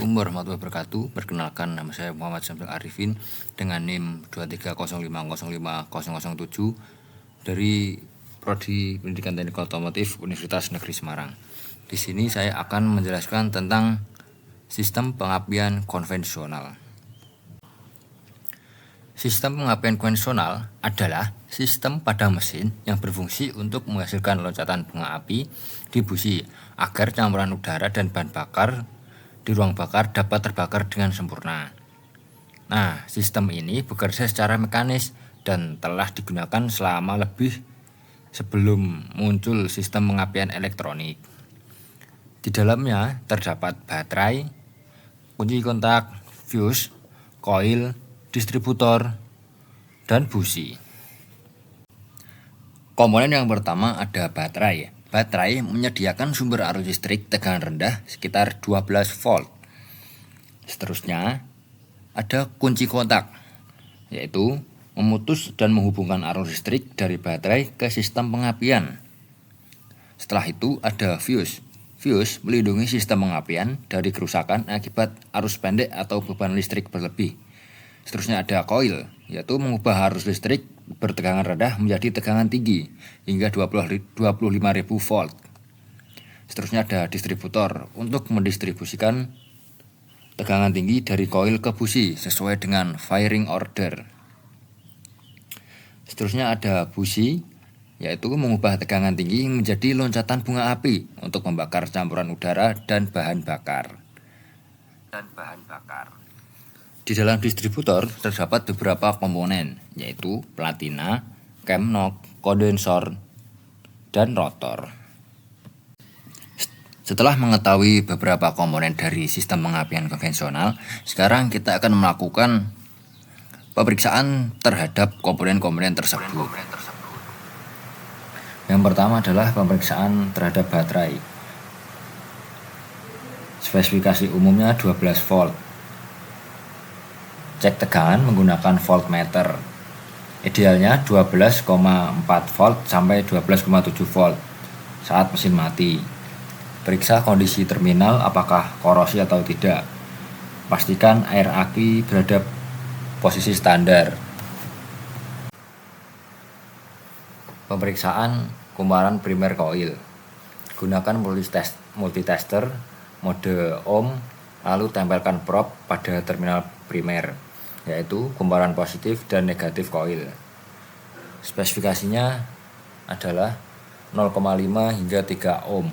Assalamualaikum warahmatullahi wabarakatuh. Perkenalkan, nama saya Muhammad Syamsul Arifin dengan NIM 230505007 dari Prodi Pendidikan Teknik Otomotif Universitas Negeri Semarang. Di sini saya akan menjelaskan tentang sistem pengapian konvensional. Sistem pengapian konvensional adalah sistem pada mesin yang berfungsi untuk menghasilkan loncatan bunga api di busi agar campuran udara dan bahan bakar di ruang bakar dapat terbakar dengan sempurna. Nah, sistem ini bekerja secara mekanis dan telah digunakan selama lebih sebelum muncul sistem pengapian elektronik. Di dalamnya terdapat baterai, kunci kontak, fuse, koil, distributor, dan busi. Komponen yang pertama ada baterai. Baterai menyediakan sumber arus listrik tegangan rendah sekitar 12 volt. Seterusnya ada kunci kontak, yaitu memutus dan menghubungkan arus listrik dari baterai ke sistem pengapian. Setelah itu ada fuse. Fuse melindungi sistem pengapian dari kerusakan akibat arus pendek atau beban listrik berlebih. Seterusnya ada koil, yaitu mengubah arus listrik bertegangan rendah menjadi tegangan tinggi hingga 25.000 volt. Seterusnya ada distributor untuk mendistribusikan tegangan tinggi dari koil ke busi sesuai dengan firing order. Seterusnya ada busi, yaitu mengubah tegangan tinggi menjadi loncatan bunga api untuk membakar campuran udara dan bahan bakar. Di dalam distributor terdapat beberapa komponen, yaitu platina, camknop, kondensor, dan rotor. Setelah mengetahui beberapa komponen dari sistem pengapian konvensional, sekarang kita akan melakukan pemeriksaan terhadap komponen-komponen tersebut. Yang pertama adalah pemeriksaan terhadap baterai. Spesifikasi umumnya 12 volt. Cek tegangan menggunakan voltmeter. Idealnya 12,4 volt sampai 12,7 volt saat mesin mati. Periksa kondisi terminal apakah korosi atau tidak. Pastikan air aki berada posisi standar. Pemeriksaan kumparan primer koil. Gunakan multitester mode ohm, lalu tempelkan probe pada terminal primer, yaitu kumparan positif dan negatif koil. Spesifikasinya adalah 0,5 hingga 3 ohm.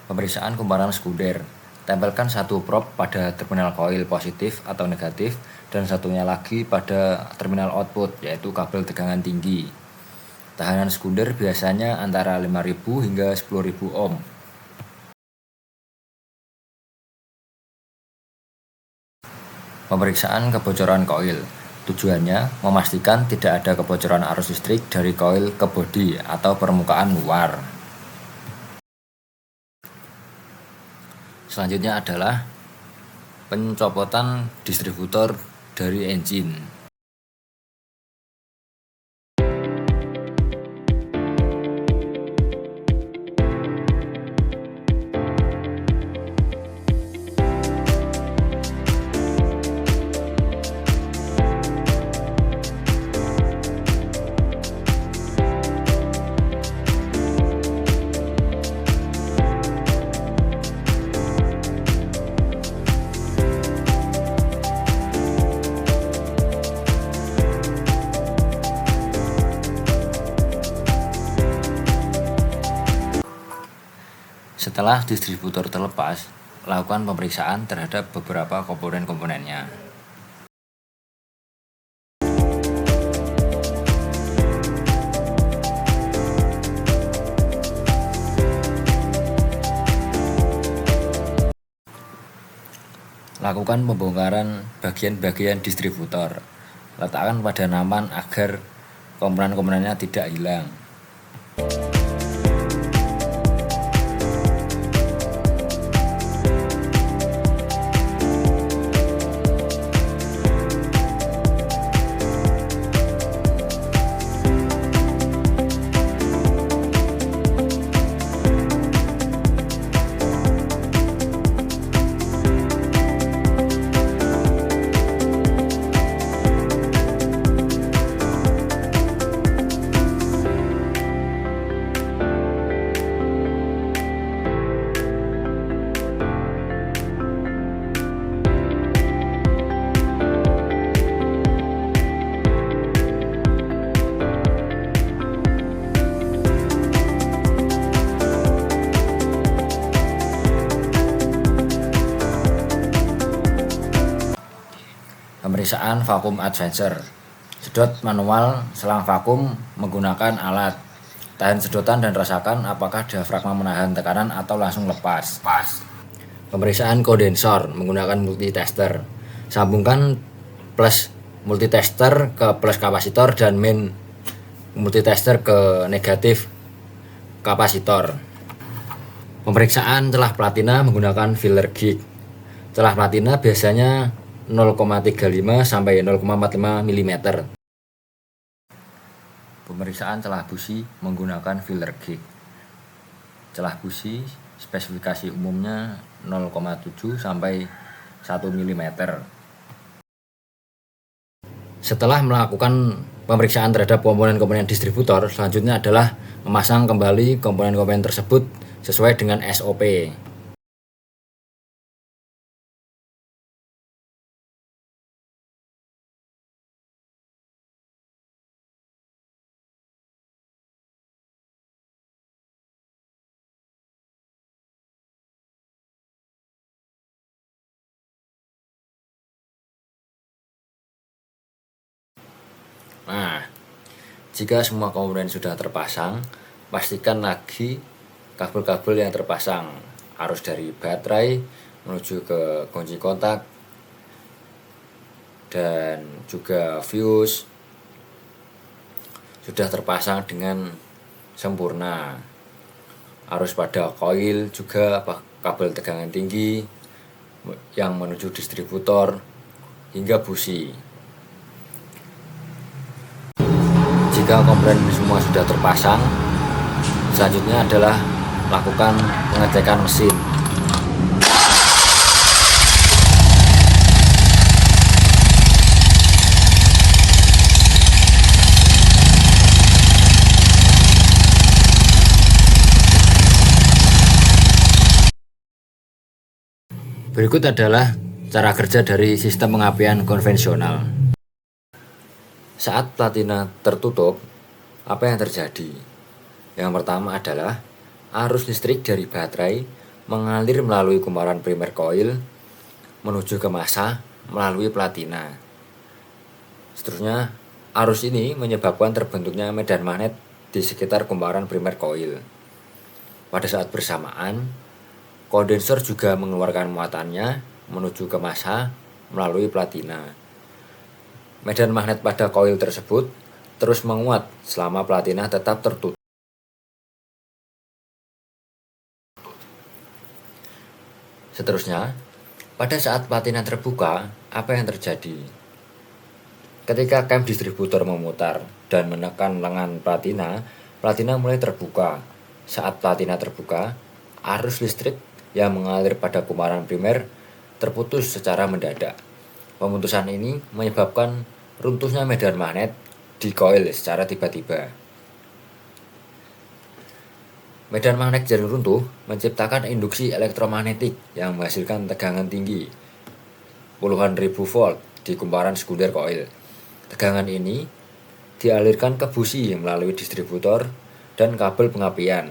Pemeriksaan kumparan sekunder. Tempelkan satu probe pada terminal koil positif atau negatif dan satunya lagi pada terminal output, yaitu kabel tegangan tinggi. Tahanan sekunder biasanya antara 5.000 hingga 10.000 ohm. Pemeriksaan kebocoran koil. Tujuannya memastikan tidak ada kebocoran arus listrik dari koil ke bodi atau permukaan luar. Selanjutnya adalah pencopotan distributor dari engine. Setelah distributor terlepas, lakukan pemeriksaan terhadap beberapa komponen-komponennya. Lakukan pembongkaran bagian-bagian distributor. Letakkan pada nampan agar komponen-komponennya tidak hilang. Pemeriksaan vakum adventure. Sedot manual selang vakum menggunakan alat. Tahan sedotan dan rasakan apakah diafragma menahan tekanan atau langsung lepas. Pemeriksaan kondensor menggunakan multitester. Sambungkan plus multitester ke plus kapasitor dan main multitester ke negatif kapasitor. Pemeriksaan celah platina menggunakan filler gig. Celah platina biasanya 0,35 sampai 0,45 mm. Pemeriksaan celah busi menggunakan filler gig. Celah busi spesifikasi umumnya 0,7 sampai 1 mm. Setelah melakukan pemeriksaan terhadap komponen-komponen distributor, selanjutnya adalah memasang kembali komponen-komponen tersebut sesuai dengan SOP. Nah, jika semua komponen sudah terpasang, pastikan lagi kabel-kabel yang terpasang, arus dari baterai menuju ke kunci kontak dan juga fuse sudah terpasang dengan sempurna. Arus pada koil juga kabel tegangan tinggi yang menuju distributor hingga busi. Jika komponen semua sudah terpasang, selanjutnya adalah lakukan pengecekan mesin. Berikut adalah cara kerja dari sistem pengapian konvensional. Saat platina tertutup, apa yang terjadi? Yang pertama adalah arus listrik dari baterai mengalir melalui kumparan primer koil menuju ke massa melalui platina. Seterusnya, arus ini menyebabkan terbentuknya medan magnet di sekitar kumparan primer koil. Pada saat bersamaan, kondensor juga mengeluarkan muatannya menuju ke massa melalui platina. Medan magnet pada koil tersebut terus menguat selama platina tetap tertutup. Seterusnya, pada saat platina terbuka, apa yang terjadi? Ketika cam distributor memutar dan menekan lengan platina, platina mulai terbuka. Saat platina terbuka, arus listrik yang mengalir pada kumparan primer terputus secara mendadak. Pemutusan ini menyebabkan runtuhnya medan magnet di koil secara tiba-tiba. Medan magnet yang runtuh menciptakan induksi elektromagnetik yang menghasilkan tegangan tinggi, puluhan ribu volt di kumparan sekunder koil. Tegangan ini dialirkan ke busi melalui distributor dan kabel pengapian.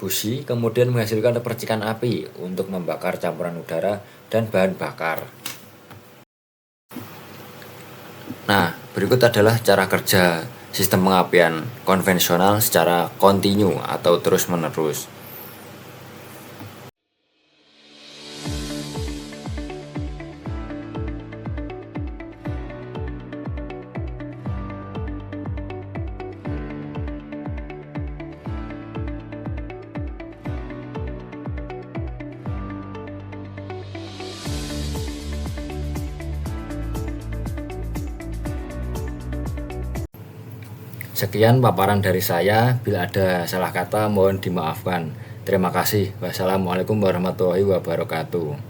Busi kemudian menghasilkan percikan api untuk membakar campuran udara dan bahan bakar. Nah, berikut adalah cara kerja sistem pengapian konvensional secara kontinu atau terus-menerus. Sekian paparan dari saya, bila ada salah kata mohon dimaafkan. Terima kasih. Wassalamualaikum warahmatullahi wabarakatuh.